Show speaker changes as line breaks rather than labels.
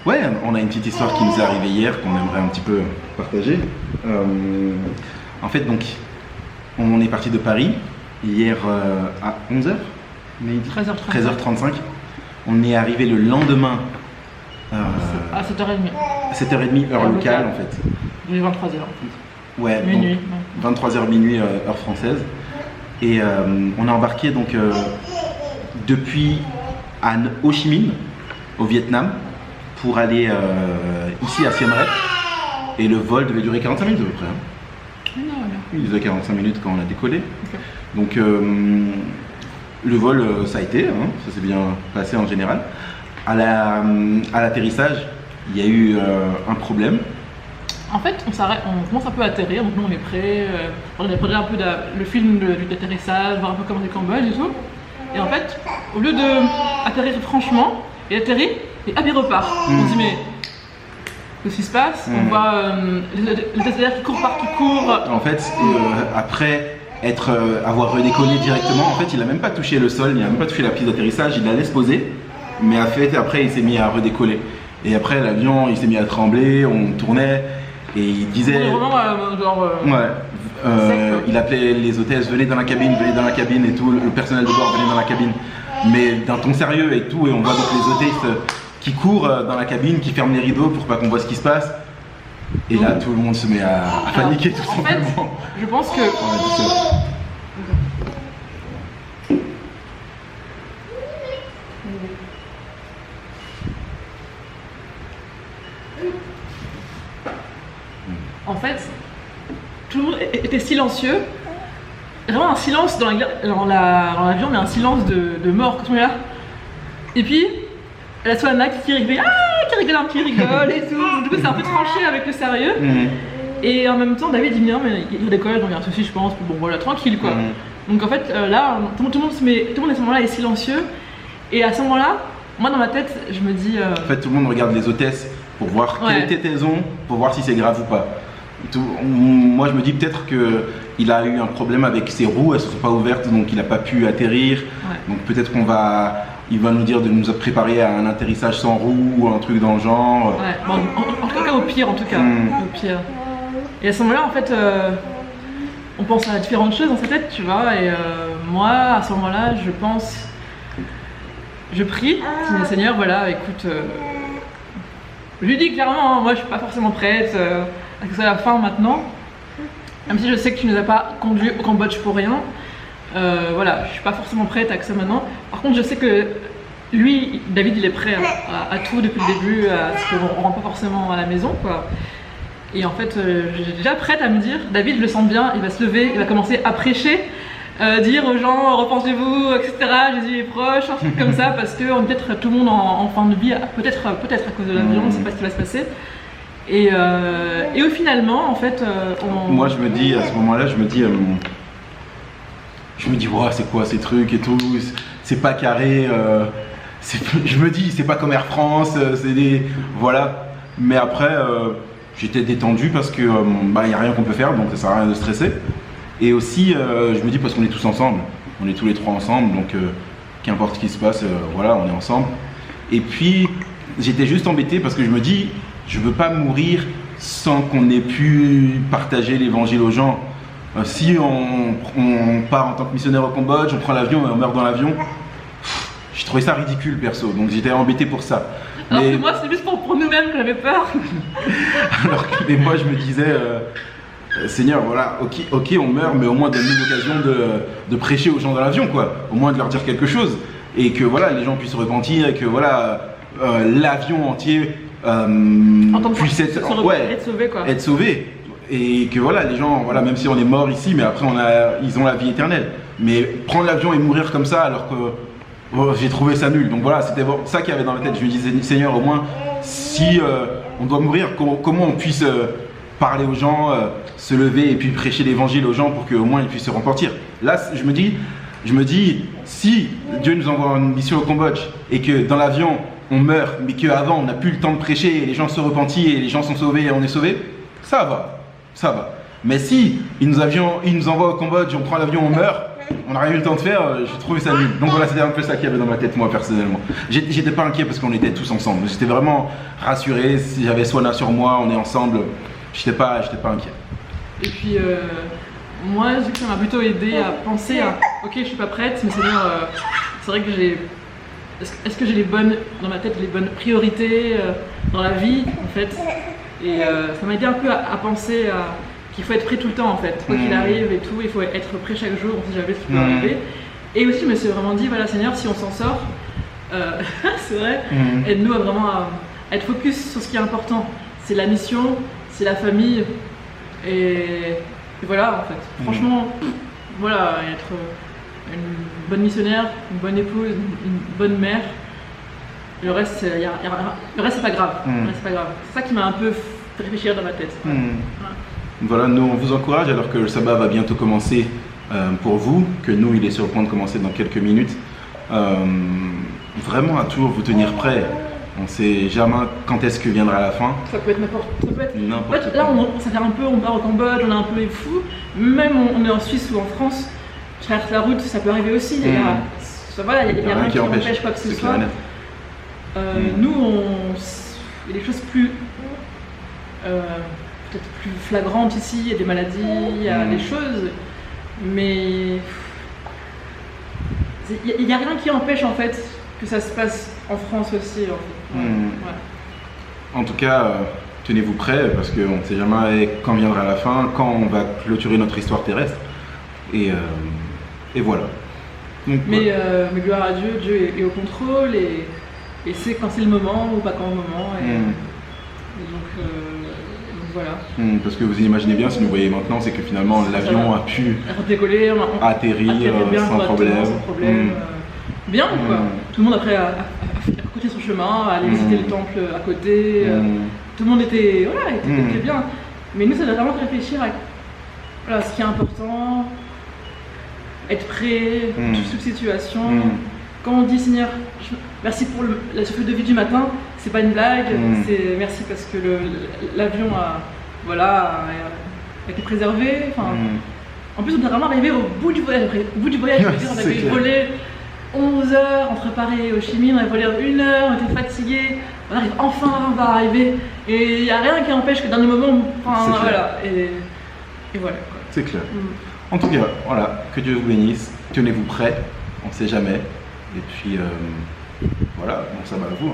Ouais, on a une petite histoire qui nous est arrivée hier qu'on aimerait un petit peu partager. En fait, donc, on est parti de Paris hier à 11h, 13h35. On est arrivé le lendemain
à 7h30.
7h30 heure locale en fait.
Il est 23h en fait.
Ouais,
minuit.
23h minuit heure française. Et on a embarqué donc depuis Ho Chi Minh au Vietnam pour aller ici à Siem Reap. Et le vol devait durer 45 minutes à peu près. Hein. Il faisait 45 minutes quand on a décollé.
Okay.
Donc le vol ça a été, hein, ça s'est bien passé en général. À l'atterrissage, il y a eu un problème.
En fait, on commence un peu à atterrir, donc nous on est prêts, on a regardé un peu le film du atterrissage, voir un peu comment c'est le Cambodge et tout. Et en fait, au lieu d'atterrir franchement, il atterrit et hop, il repart. On se dit mais qu'est-ce qui se passe? On voit les atterrissages qui courent partout, qui courent.
En fait, après avoir redécollé directement, en fait il a même pas touché le sol, il n'a même pas touché la piste d'atterrissage, il la laisse poser, mais après il s'est mis à redécoller. Et après l'avion il s'est mis à trembler, on tournait et il disait... il appelait les hôtesses, venez dans la cabine et tout, le personnel de bord venez dans la cabine, mais d'un ton sérieux et tout, et on voit donc les hôtesses qui courent dans la cabine, qui ferment les rideaux pour pas qu'on voit ce qui se passe. Et là, tout le monde se met à paniquer tout simplement.
En fait, je pense que... En fait, tout le monde était silencieux. Vraiment un silence dans l'avion, mais un silence de mort quand on est là. Et puis, la Solana qui rigole, un petit rigole et tout. Donc, du coup, c'est un peu tranché avec le sérieux. Et en même temps, David dit non, mais il décolle, donc il y a un souci, je pense. Bon, voilà, tranquille quoi. Donc en fait, là, tout le monde à ce moment-là est silencieux. Et à ce moment-là, moi dans ma tête, je me dis.
En fait, tout le monde regarde les hôtesses pour voir quelle tête elles ont, pour voir si c'est grave ou pas. Moi, je me dis peut-être qu'il a eu un problème avec ses roues, elles ne sont pas ouvertes, donc il n'a pas pu atterrir. Donc peut-être il va nous dire de nous préparer à un atterrissage sans roue ou un truc dans le genre.
Bon, en tout cas, au pire, au pire. Et à ce moment-là, en fait, on pense à différentes choses dans sa tête, tu vois. Et moi, à ce moment-là, je prie, je dis Seigneur, voilà, écoute, je lui dis clairement, hein, moi, je suis pas forcément prête à que ce soit la fin maintenant. Même si je sais que tu nous as pas conduits au Cambodge pour rien. Voilà, je suis pas forcément prête à que ça maintenant. Par contre, je sais que lui, David, il est prêt à tout depuis le début, à ce qu'on rentre pas forcément à la maison, quoi. Et en fait, j'étais déjà prête à me dire, David, je le sens bien, il va se lever, il va commencer à prêcher, dire aux gens, repensez-vous, etc. Jésus est proche, un truc comme ça, parce qu'on est peut-être tout le monde en fin de vie, peut-être à cause de l'avion, on ne sait pas ce qui va se passer. Et finalement, en fait,
moi, je me dis, à ce moment-là, je me dis, wow, c'est quoi ces trucs et tout, c'est pas carré, je me dis, c'est pas comme Air France, c'est des... Voilà. Mais après, j'étais détendu parce que, y a rien qu'on peut faire, donc ça sert à rien de stresser. Et aussi, je me dis, parce qu'on est tous ensemble, on est tous les trois ensemble, donc qu'importe ce qui se passe, voilà, on est ensemble. Et puis, j'étais juste embêté parce que je me dis, je veux pas mourir sans qu'on ait pu partager l'évangile aux gens. Si on part en tant que missionnaire au Cambodge, on prend l'avion et on meurt dans l'avion, j'ai trouvé ça ridicule perso, donc j'étais embêté pour ça.
Alors que moi c'est juste pour nous-mêmes que j'avais peur.
Alors que moi je me disais, Seigneur, voilà, ok on meurt, mais au moins donne-nous l'occasion de prêcher aux gens dans l'avion, quoi. Au moins de leur dire quelque chose. Et que voilà, les gens puissent se repentir et que voilà, l'avion entier puisse être
sauvé, quoi.
Être sauvé. Et que voilà, les gens, voilà, même si on est mort ici, mais après ils ont la vie éternelle. Mais prendre l'avion et mourir comme ça alors que j'ai trouvé ça nul. Donc voilà, c'était ça qu'il y avait dans la tête. Je me disais, Seigneur, au moins, si on doit mourir, comment on puisse parler aux gens, se lever et puis prêcher l'évangile aux gens pour qu'au moins ils puissent se repentir. Là, je me dis, si Dieu nous envoie une mission au Cambodge et que dans l'avion on meurt, mais qu'avant on n'a plus le temps de prêcher et les gens se repentent et les gens sont sauvés et on est sauvés, ça va. Mais si il nous envoie au Cambodge, on prend l'avion, on meurt, on n'a rien eu le temps de faire, j'ai trouvé ça nul. Donc voilà, c'était un peu ça qu'il y avait dans ma tête, moi, personnellement. J'étais pas inquiet parce qu'on était tous ensemble. J'étais vraiment rassuré. Si j'avais Swana sur moi, on est ensemble, j'étais pas inquiet.
Et puis, moi, je sais que ça m'a plutôt aidé à penser à ok, je suis pas prête, mais c'est vrai que j'ai. Est-ce que j'ai dans ma tête les bonnes priorités dans la vie, en fait. Et ça m'a aidé un peu à penser qu'il faut être prêt tout le temps, en fait. Quoi qu'il arrive et tout, il faut être prêt chaque jour, on sait jamais ce qui peut arriver. Et aussi, je me suis vraiment dit, voilà, Seigneur, si on s'en sort, c'est vrai, aide-nous à vraiment à être focus sur ce qui est important. C'est la mission, c'est la famille, et voilà, en fait. Franchement, voilà, être une bonne missionnaire, une bonne épouse, une bonne mère. Le reste, le reste c'est pas grave. C'est ça qui m'a un peu fait réfléchir dans ma tête. Ouais.
Voilà, nous on vous encourage alors que le sabbat va bientôt commencer pour vous, que nous il est sur le point de commencer dans quelques minutes. Vraiment à toujours vous tenir prêts. On ne sait jamais quand est-ce que viendra la fin.
Ça peut être n'importe. Ça peut être
n'importe.
En fait, là, ça fait un peu, on part au Cambodge, on est un peu fou. Même on est en Suisse ou en France. Traverser la route, ça peut arriver aussi. Il y a rien qui empêche quoi que ce soit. Nous, il y a des choses plus peut-être plus flagrantes ici. Il y a des maladies, il y a des choses, mais il n'y a rien qui empêche en fait que ça se passe en France aussi. En fait.
En tout cas, tenez-vous prêts parce qu'on ne sait jamais quand viendra la fin, quand on va clôturer notre histoire terrestre. Et voilà. Donc,
mais gloire à Dieu, Dieu est au contrôle et c'est quand c'est le moment ou pas quand le moment. Et donc voilà.
Parce que vous imaginez bien, si nous voyez maintenant, c'est que finalement l'avion a pu
décoller,
atterrir sans problème.
Bien quoi. Tout le monde après a continué son chemin, à aller visiter le temple à côté. Tout le monde était bien. Mais nous, ça doit vraiment réfléchir à ce qui est important. Être prêt, toute situation. Quand on dit Seigneur, merci pour la souffle de vie du matin, c'est pas une blague, c'est merci parce que l'avion a été préservé. En plus, on est vraiment arrivé au bout du voyage. On avait volé 11 heures entre Paris et Ho Chi Minh, on avait volé 1 heure, on était fatigués. On arrive enfin, on va arriver. Et il n'y a rien qui empêche que dans le moment, voilà. Et voilà. Quoi.
C'est clair. En tout cas, voilà, que Dieu vous bénisse, tenez-vous prêts, on ne sait jamais. Et puis, voilà, bon, ça va à vous.